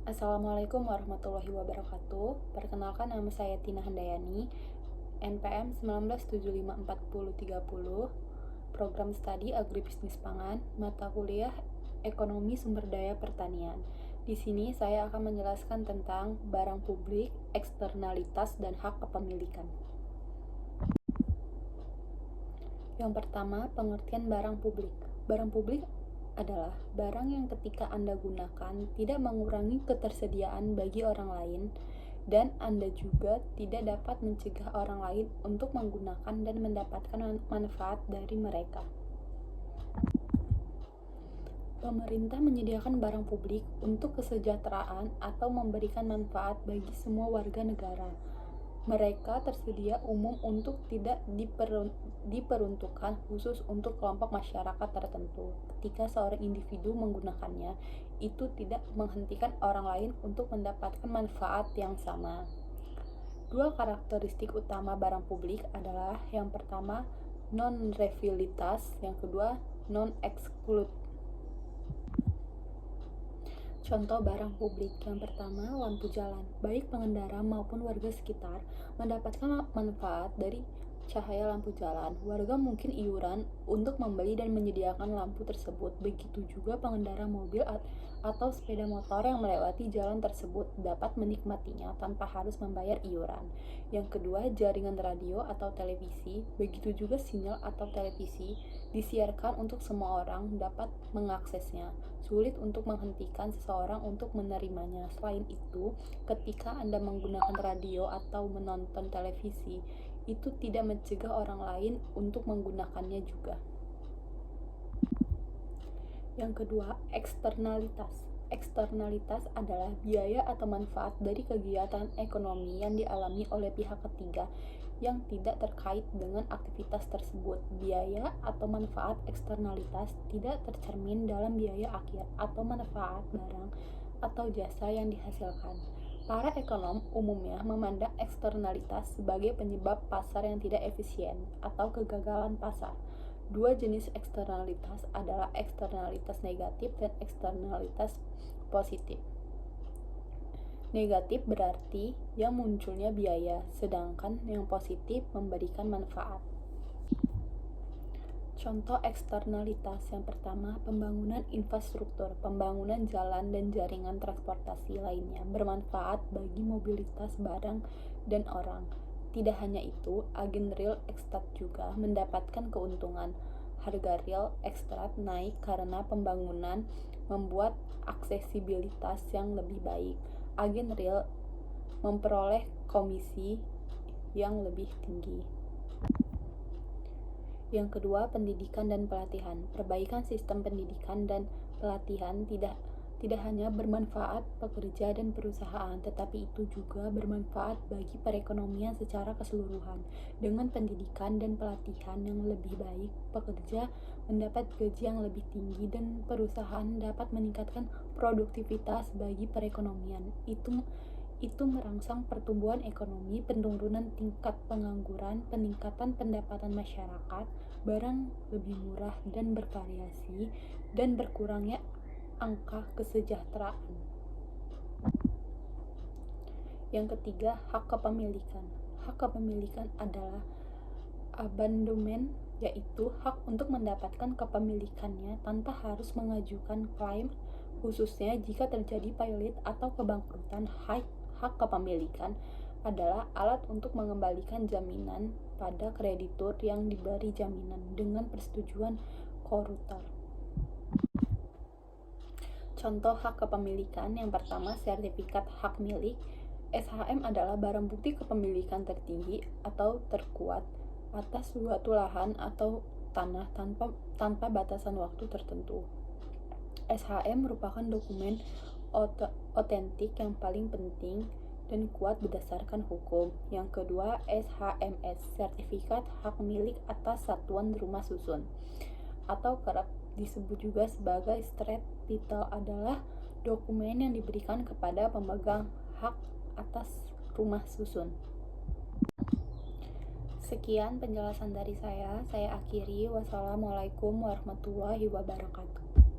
Assalamualaikum warahmatullahi wabarakatuh. Perkenalkan, nama saya Tina Handayani, NPM 19754030, Program Studi Agribisnis Pangan, mata kuliah Ekonomi Sumber Daya Pertanian. Di sini saya akan menjelaskan tentang barang publik, eksternalitas, dan hak kepemilikan. Yang pertama, pengertian barang publik. Barang publik adalah barang yang ketika Anda gunakan tidak mengurangi ketersediaan bagi orang lain, dan Anda juga tidak dapat mencegah orang lain untuk menggunakan dan mendapatkan manfaat dari mereka. Pemerintah menyediakan barang publik untuk kesejahteraan atau memberikan manfaat bagi semua warga negara. Mereka tersedia umum untuk tidak diperuntukkan khusus untuk kelompok masyarakat tertentu. Ketika seorang individu menggunakannya, itu tidak menghentikan orang lain untuk mendapatkan manfaat yang sama. Dua karakteristik utama barang publik adalah yang pertama non-refilitas, yang kedua non-exclude. Contoh barang publik yang pertama, lampu jalan. Baik pengendara maupun warga sekitar mendapatkan manfaat dari cahaya lampu jalan. Warga mungkin iuran untuk membeli dan menyediakan lampu tersebut. Begitu juga pengendara mobil atau sepeda motor yang melewati jalan tersebut dapat menikmatinya tanpa harus membayar iuran. Yang kedua, jaringan radio atau televisi. Begitu juga sinyal atau televisi disiarkan untuk semua orang dapat mengaksesnya. Sulit untuk menghentikan seseorang untuk menerimanya. Selain itu, ketika Anda menggunakan radio atau menonton televisi, itu tidak mencegah orang lain untuk menggunakannya juga. Yang kedua, eksternalitas. Eksternalitas adalah biaya atau manfaat dari kegiatan ekonomi yang dialami oleh pihak ketiga yang tidak terkait dengan aktivitas tersebut. Biaya atau manfaat eksternalitas tidak tercermin dalam biaya akhir atau manfaat barang atau jasa yang dihasilkan. Para ekonom umumnya memandang eksternalitas sebagai penyebab pasar yang tidak efisien atau kegagalan pasar. Dua jenis eksternalitas adalah eksternalitas negatif dan eksternalitas positif. Negatif berarti yang munculnya biaya, sedangkan yang positif memberikan manfaat. Contoh eksternalitas yang pertama, pembangunan infrastruktur, pembangunan jalan dan jaringan transportasi lainnya bermanfaat bagi mobilitas barang dan orang. Tidak hanya itu, agen real estate juga mendapatkan keuntungan. Harga real estate naik karena pembangunan membuat aksesibilitas yang lebih baik. Agen real memperoleh komisi yang lebih tinggi. Yang kedua, pendidikan dan pelatihan. Perbaikan sistem pendidikan dan pelatihan tidak hanya bermanfaat pekerja dan perusahaan, tetapi itu juga bermanfaat bagi perekonomian secara keseluruhan. Dengan pendidikan dan pelatihan yang lebih baik, pekerja mendapat gaji yang lebih tinggi dan perusahaan dapat meningkatkan produktivitas bagi perekonomian. Itu merangsang pertumbuhan ekonomi, penurunan tingkat pengangguran, peningkatan pendapatan masyarakat, barang lebih murah dan bervariasi, dan berkurangnya angka kesejahteraan. Yang ketiga, hak kepemilikan. Hak kepemilikan adalah abandemen, yaitu hak untuk mendapatkan kepemilikannya tanpa harus mengajukan klaim, khususnya jika terjadi pailit atau kebangkrutan. Hak kepemilikan adalah alat untuk mengembalikan jaminan pada kreditur yang diberi jaminan dengan persetujuan korutor. Contoh hak kepemilikan yang pertama, sertifikat hak milik. SHM adalah barang bukti kepemilikan tertinggi atau terkuat atas suatu lahan atau tanah tanpa batasan waktu tertentu. SHM merupakan dokumen otentik yang paling penting dan kuat berdasarkan hukum. Yang kedua, SHMS, sertifikat hak milik atas satuan rumah susun, atau kerap disebut juga sebagai street title, adalah dokumen yang diberikan kepada pemegang hak atas rumah susun. Sekian penjelasan dari saya akhiri. Wassalamualaikum warahmatullahi wabarakatuh.